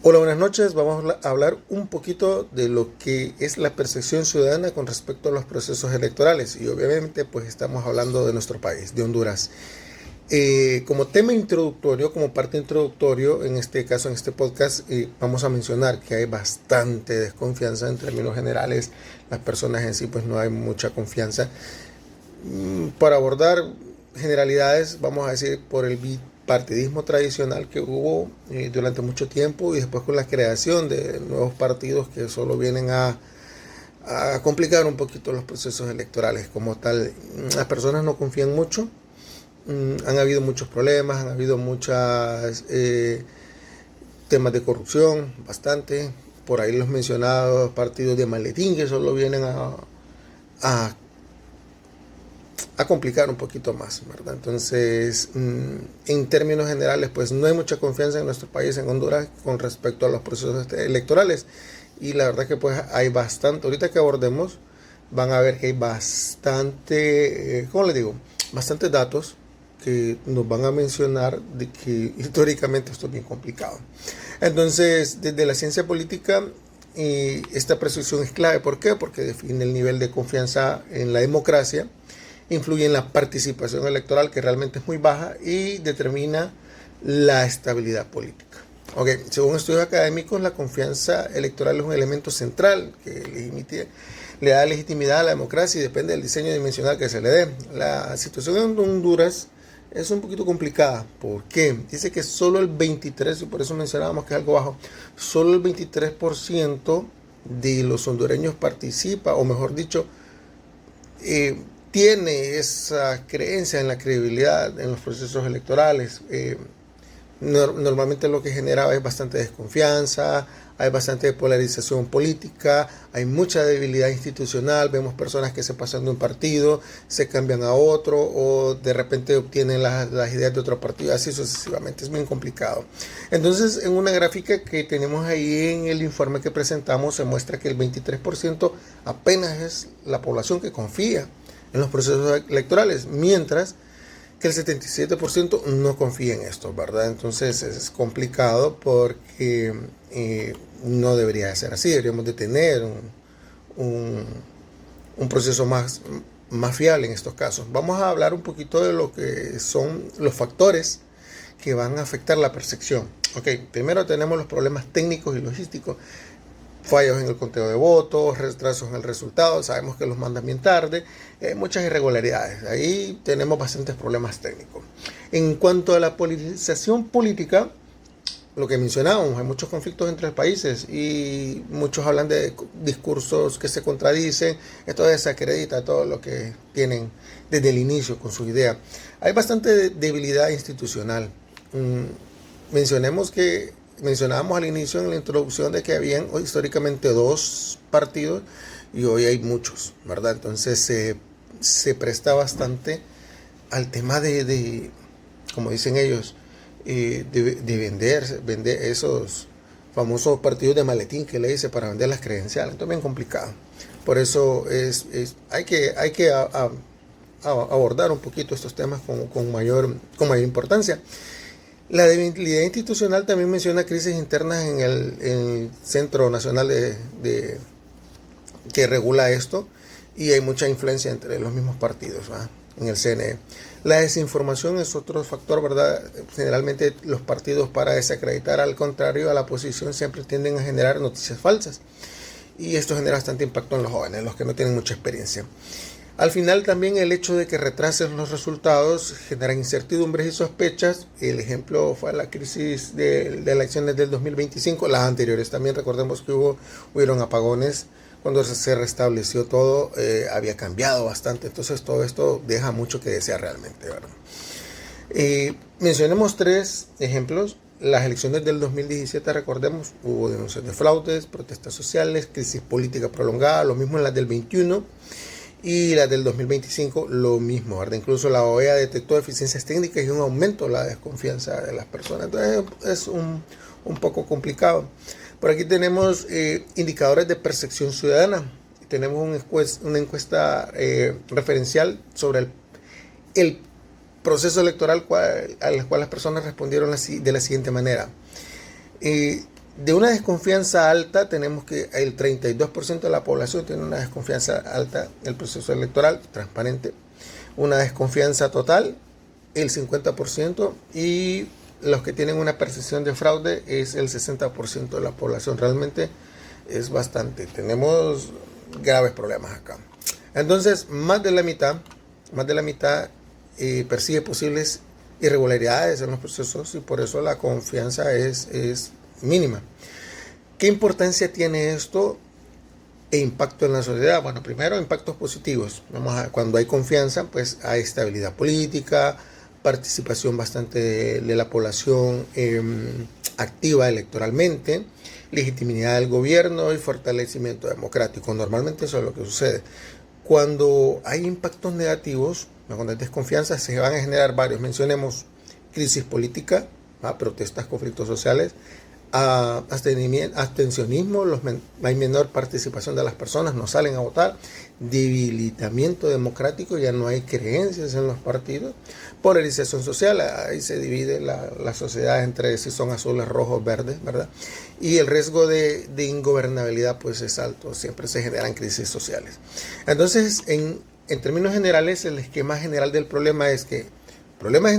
Hola, buenas noches. Vamos a hablar un poquito de lo que es la percepción ciudadana con respecto a los procesos electorales. Y obviamente pues estamos hablando de nuestro país, de Honduras. Como tema introductorio, como parte introductorio, en este caso, en este podcast, vamos a mencionar que hay bastante desconfianza en términos generales. Las personas en sí pues no hay mucha confianza. Para abordar generalidades, vamos a decir, por el bipartidismo tradicional que hubo durante mucho tiempo y después con la creación de nuevos partidos que solo vienen a complicar un poquito los procesos electorales como tal. Las personas no confían mucho, han habido muchos problemas, han habido muchos temas de corrupción, bastante. Por ahí los mencionados partidos de maletín que solo vienen a complicar un poquito más, ¿verdad? Entonces, en términos generales, pues no hay mucha confianza en nuestro país, en Honduras, con respecto a los procesos electorales. Y la verdad que pues hay bastante, ahorita que abordemos, van a ver que hay bastante, ¿cómo les digo? Bastantes datos que nos van a mencionar de que históricamente esto es bien complicado. Entonces, desde la ciencia política, esta percepción es clave. ¿Por qué? Porque define el nivel de confianza en la democracia, influye en la participación electoral, que realmente es muy baja, y determina la estabilidad política. Okay. Según estudios académicos, la confianza electoral es un elemento central que le da legitimidad a la democracia y depende del diseño dimensional que se le dé. La situación en Honduras es un poquito complicada. ¿Por qué? Dice que solo el 23%, y por eso mencionábamos que es algo bajo, solo el 23% de los hondureños participa, o mejor dicho, tiene esa creencia en la credibilidad en los procesos electorales. Normalmente lo que genera es bastante desconfianza, hay bastante polarización política, hay mucha debilidad institucional, vemos personas que se pasan de un partido, se cambian a otro o de repente obtienen las ideas de otro partido, así sucesivamente, es bien complicado. Entonces, en una gráfica que tenemos ahí en el informe que presentamos, se muestra que el 23% apenas es la población que confía en los procesos electorales, mientras que el 77% no confía en esto, ¿verdad? Entonces es complicado porque no debería ser así, deberíamos de tener un proceso más fiable en estos casos. Vamos a hablar un poquito de lo que son los factores que van a afectar la percepción. Ok, primero tenemos los problemas técnicos y logísticos. Fallos en el conteo de votos, retrasos en el resultado, sabemos que los mandan bien tarde, muchas irregularidades. Ahí tenemos bastantes problemas técnicos. En cuanto a la politización política, lo que mencionábamos, hay muchos conflictos entre los países y muchos hablan de discursos que se contradicen, esto desacredita todo lo que tienen desde el inicio con su idea. Hay bastante debilidad institucional. Mencionábamos al inicio en la introducción de que habían históricamente dos partidos y hoy hay muchos, ¿verdad? Entonces se presta bastante al tema como dicen ellos, de vender esos famosos partidos de maletín que le dice para vender las credenciales. Entonces es bien complicado. Por eso hay que abordar un poquito estos temas con mayor importancia. La debilidad institucional también menciona crisis internas en el Centro Nacional que regula esto, y hay mucha influencia entre los mismos partidos, ¿verdad? En el CNE. La desinformación es otro factor, ¿verdad? Generalmente los partidos, para desacreditar al contrario a la posición, siempre tienden a generar noticias falsas, y esto genera bastante impacto en los jóvenes, los que no tienen mucha experiencia. Al final también el hecho de que retrasen los resultados genera incertidumbres y sospechas. El ejemplo fue la crisis de elecciones del 2025, las anteriores también. Recordemos que hubieron apagones. Cuando se restableció todo, había cambiado bastante. Entonces todo esto deja mucho que desear realmente, ¿verdad? Mencionemos tres ejemplos. Las elecciones del 2017, recordemos, hubo denuncias de fraudes, protestas sociales, crisis política prolongada, lo mismo en las del 21. Y la del 2025 lo mismo, ¿verdad? Incluso la OEA detectó deficiencias técnicas y un aumento en la desconfianza de las personas. Entonces es un poco complicado. Por aquí tenemos indicadores de percepción ciudadana. Tenemos una encuesta referencial sobre el proceso electoral al cual las personas respondieron de la siguiente manera. de una desconfianza alta, tenemos que el 32% de la población tiene una desconfianza alta del proceso electoral transparente, una desconfianza total, el 50%, y los que tienen una percepción de fraude es el 60% de la población. Realmente es bastante. Tenemos graves problemas acá. Entonces, más de la mitad persigue posibles irregularidades en los procesos, y por eso la confianza es mínima. ¿Qué importancia tiene esto e impacto en la sociedad? Bueno, primero, impactos positivos. Cuando hay confianza, pues hay estabilidad política, participación bastante de la población activa electoralmente, legitimidad del gobierno y fortalecimiento democrático. Normalmente eso es lo que sucede. Cuando hay impactos negativos, cuando hay desconfianza, se van a generar varios. Mencionemos crisis política, protestas, conflictos sociales, abstencionismo, hay menor participación de las personas, no salen a votar, debilitamiento democrático, ya no hay creencias en los partidos, polarización social, ahí se divide la sociedad entre si son azules, rojos, verdes, ¿verdad? Y el riesgo de ingobernabilidad pues es alto, siempre se generan crisis sociales. Entonces, en términos generales, el esquema general del problema es que problemas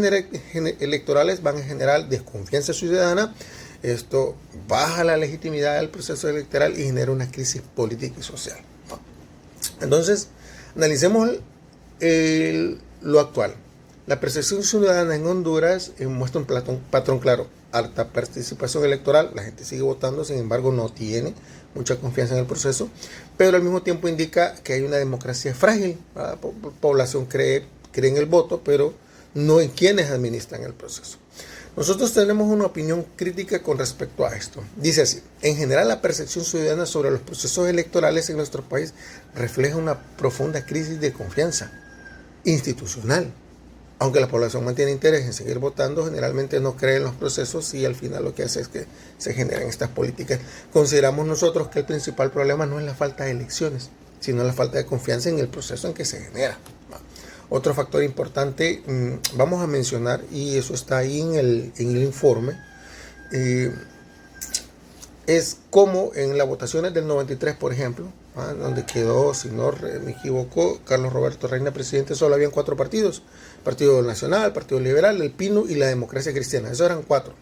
electorales van a generar desconfianza ciudadana. Esto baja la legitimidad del proceso electoral y genera una crisis política y social. Entonces, analicemos lo actual. La percepción ciudadana en Honduras muestra un patrón claro. Alta participación electoral, la gente sigue votando, sin embargo no tiene mucha confianza en el proceso, pero al mismo tiempo indica que hay una democracia frágil. La población cree en el voto, pero no en quienes administran el proceso. Nosotros tenemos una opinión crítica con respecto a esto. Dice así: en general, la percepción ciudadana sobre los procesos electorales en nuestro país refleja una profunda crisis de confianza institucional. Aunque la población mantiene interés en seguir votando, generalmente no cree en los procesos y al final lo que hace es que se generan estas políticas. Consideramos nosotros que el principal problema no es la falta de elecciones, sino la falta de confianza en el proceso en que se genera. Otro factor importante vamos a mencionar, y eso está ahí en el informe, es como en las votaciones del 93, por ejemplo, donde quedó, si no me equivoco, Carlos Roberto Reina presidente, solo habían 4 partidos: Partido Nacional, Partido Liberal, el PINU y la Democracia Cristiana. Esos eran 4.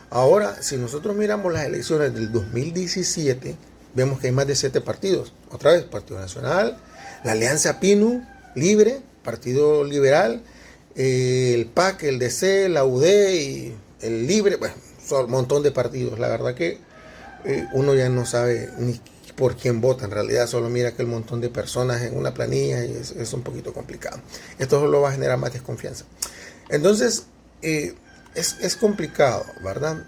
Ahora, si nosotros miramos las elecciones del 2017, vemos que hay más de 7 partidos. Otra vez, Partido Nacional, la Alianza PINU, Libre, Partido Liberal, el PAC, el DC, la UD y el Libre. Bueno, son un montón de partidos. La verdad que uno ya no sabe ni por quién vota. En realidad solo mira aquel montón de personas en una planilla y es un poquito complicado. Esto solo va a generar más desconfianza. Entonces, es complicado, ¿verdad?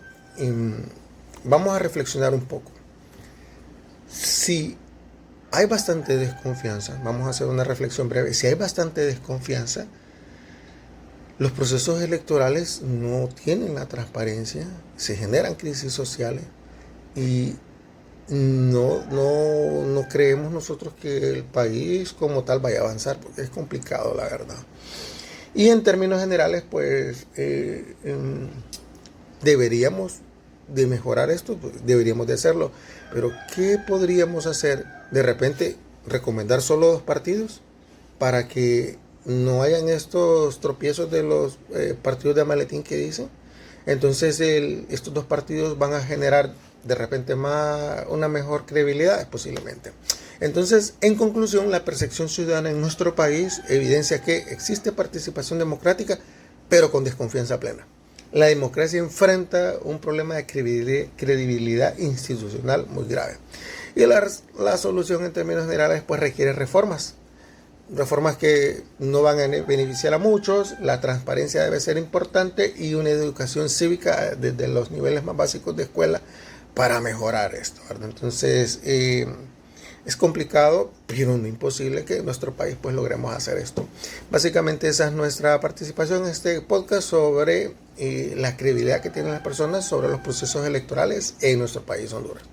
Vamos a reflexionar un poco. Si hay bastante desconfianza, vamos a hacer una reflexión breve. Si hay bastante desconfianza, los procesos electorales no tienen la transparencia, se generan crisis sociales y no creemos nosotros que el país como tal vaya a avanzar, porque es complicado, la verdad. Y en términos generales, pues deberíamos de mejorar esto, pues, deberíamos de hacerlo, pero ¿qué podríamos hacer? De repente recomendar solo 2 partidos para que no hayan estos tropiezos de los partidos de maletín que dicen. Entonces estos 2 partidos van a generar de repente una mejor credibilidad, posiblemente. Entonces, en conclusión, la percepción ciudadana en nuestro país evidencia que existe participación democrática, pero con desconfianza plena. La democracia enfrenta un problema de credibilidad institucional muy grave. Y la solución en términos generales pues requiere reformas que no van a beneficiar a muchos. La transparencia debe ser importante y una educación cívica desde los niveles más básicos de escuela para mejorar esto, ¿verdad? Entonces es complicado, pero no imposible que en nuestro país pues logremos hacer esto. Básicamente esa es nuestra participación en este podcast sobre la credibilidad que tienen las personas sobre los procesos electorales en nuestro país, Honduras.